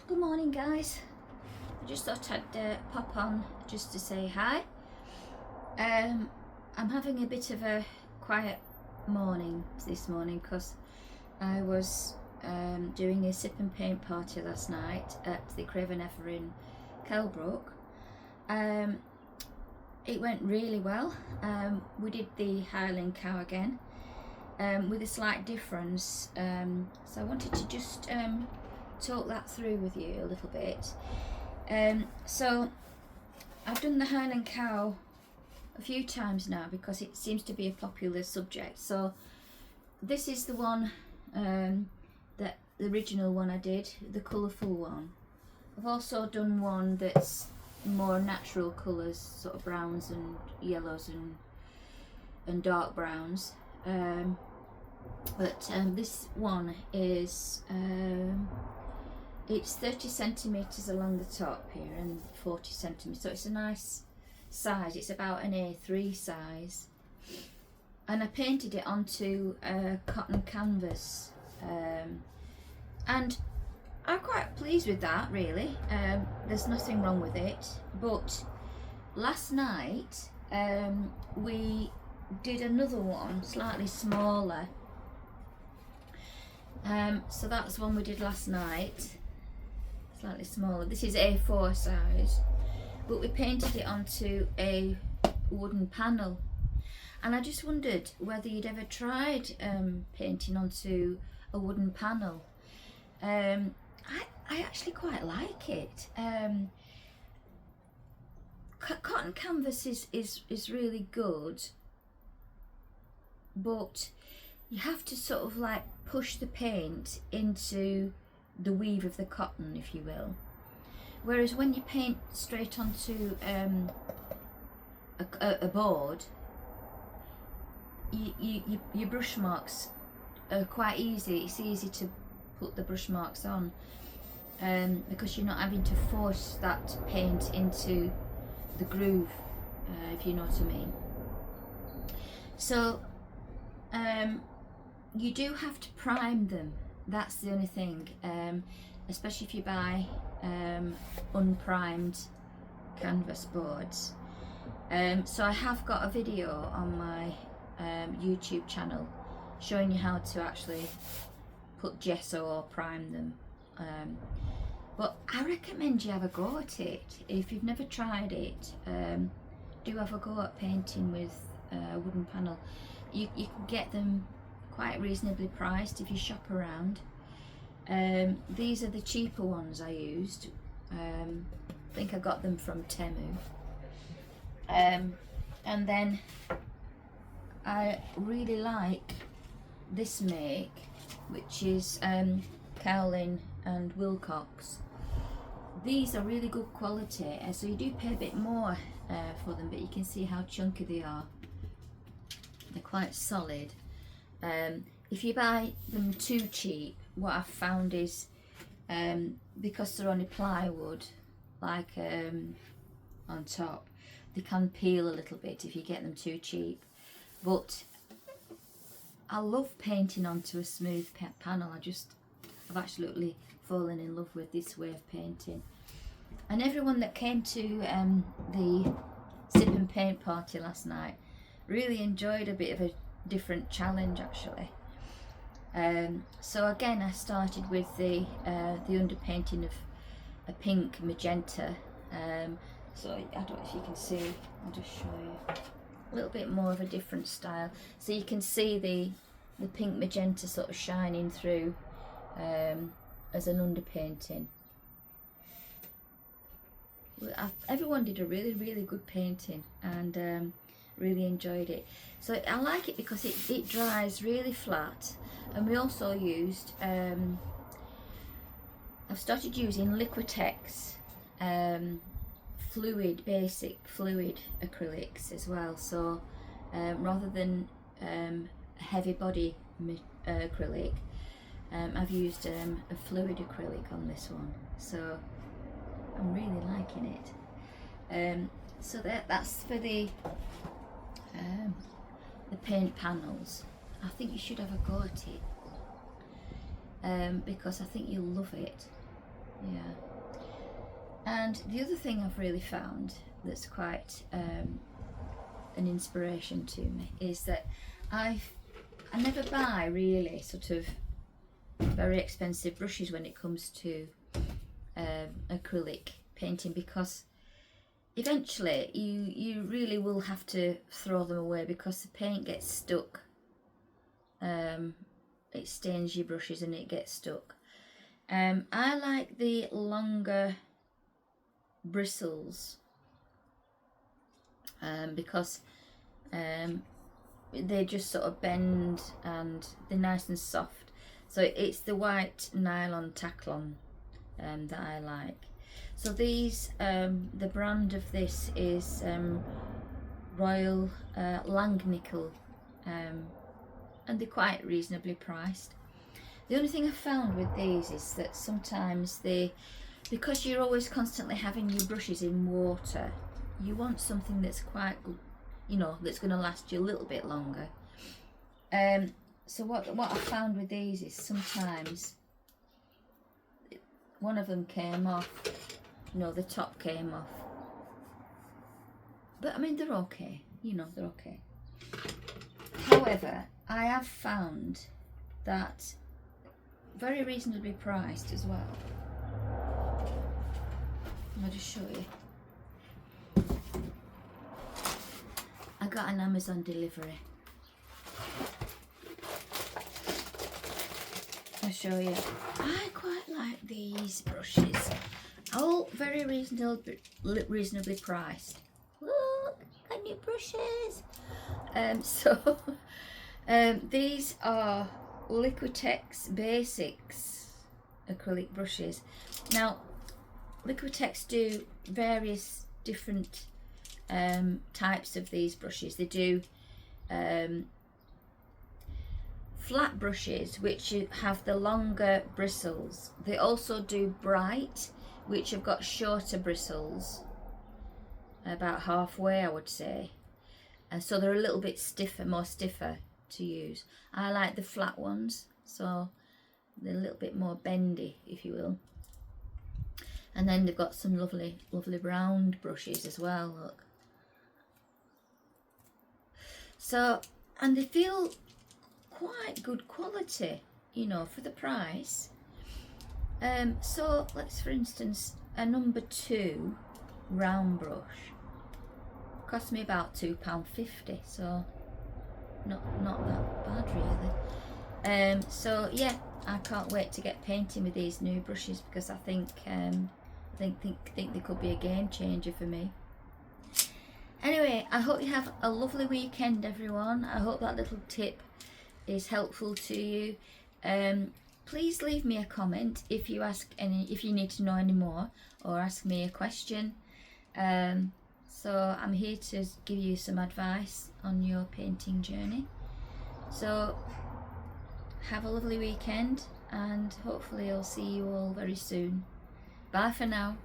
Good morning, guys. I just thought I'd pop on just to say hi. I'm having a bit of a quiet morning this morning because I was doing a sip and paint party last night at the Craven Ever in Kelbrook. It went really well. We did the Highland Cow again with a slight difference. So I wanted to just talk that through with you a little bit. So I've done the Highland Cow a few times now because it seems to be a popular subject. So this is the one, that the original one I did, the colourful one. I've also done one that's more natural colours, sort of browns and yellows and dark browns. But this one is it's 30 centimetres along the top here and 40 centimetres, so it's a nice size. It's about an A3 size, and I painted it onto cotton canvas, and I'm quite pleased with that, really. There's nothing wrong with it, but last night we did another one slightly smaller. So that's one we did last night, slightly smaller. This is A4 size, but we painted it onto a wooden panel, and I just wondered whether you'd ever tried painting onto a wooden panel. I actually quite like it. Cotton canvas is really good, but you have to sort of like push the paint into the weave of the cotton, if you will. Whereas when you paint straight onto a board, your brush marks are quite easy. It's easy to put the brush marks on because you're not having to force that paint into the groove, if you know what I mean. So you do have to prime them. That's the only thing, especially if you buy unprimed canvas boards. So I have got a video on my YouTube channel showing you how to actually put gesso or prime them. But I recommend you have a go at it. If you've never tried it, do have a go at painting with a wooden panel. You can get them quite reasonably priced if you shop around. These are the cheaper ones I used. I think I got them from Temu. And then I really like this make, which is Cowlin and Wilcox. These are really good quality, so you do pay a bit more for them, but you can see how chunky they are. They're quite solid. If you buy them too cheap, what I've found is because they're only plywood, like on top, they can peel a little bit if you get them too cheap. But I love painting onto a smooth panel. I've absolutely fallen in love with this way of painting. And everyone that came to the sip and paint party last night really enjoyed a bit of a different challenge, actually. So again, I started with the underpainting of a pink magenta. So I don't know if you can see, I'll just show you a little bit more of a different style. So you can see the pink magenta sort of shining through as an underpainting. Everyone did a really good painting, and really enjoyed it. So I like it because it dries really flat. And we also used I've started using Liquitex basic fluid acrylics as well. So rather than heavy body acrylic, I've used a fluid acrylic on this one, so I'm really liking it. So that's for the paint panels. I think you should have a go at it because I think you'll love it. Yeah. And the other thing I've really found that's quite an inspiration to me is that I never buy really sort of very expensive brushes when it comes to acrylic painting, because eventually you really will have to throw them away because the paint gets stuck. It stains your brushes and it gets stuck. I like the longer bristles because they just sort of bend and they're nice and soft. So it's the white nylon Taklon that I like. So these, the brand of this is Royal Langnickel, and they're quite reasonably priced. The only thing I've found with these is that sometimes because you're always constantly having your brushes in water, you want something that's quite good, you know, that's going to last you a little bit longer. So what I found with these is sometimes one of them came off, you know, the top came off. But I mean, they're okay, you know, they're okay. However, I have found that very reasonably priced as well. I'll just show you. I got an Amazon delivery. I'll show you. I quite like these brushes. All very reasonably priced. Look, got new brushes. These are Liquitex Basics acrylic brushes. Now, Liquitex do various different types of these brushes. They do flat brushes which have the longer bristles. They also do bright, which have got shorter bristles, about halfway I would say, and so they're a little bit stiffer, more stiffer to use. I like the flat ones, so they're a little bit more bendy, if you will. And then they've got some lovely round brushes as well, look. So, and they feel quite good quality, you know, for the price. So let's, for instance, a number 2 round brush cost me about £2.50, so not that bad really. So yeah, I can't wait to get painting with these new brushes, because I think they could be a game changer for me. Anyway, I hope you have a lovely weekend, everyone. I hope that little tip is helpful to you. Please leave me a comment if you need to know any more, or ask me a question. So I'm here to give you some advice on your painting journey. So have a lovely weekend, and hopefully I'll see you all very soon. Bye for now.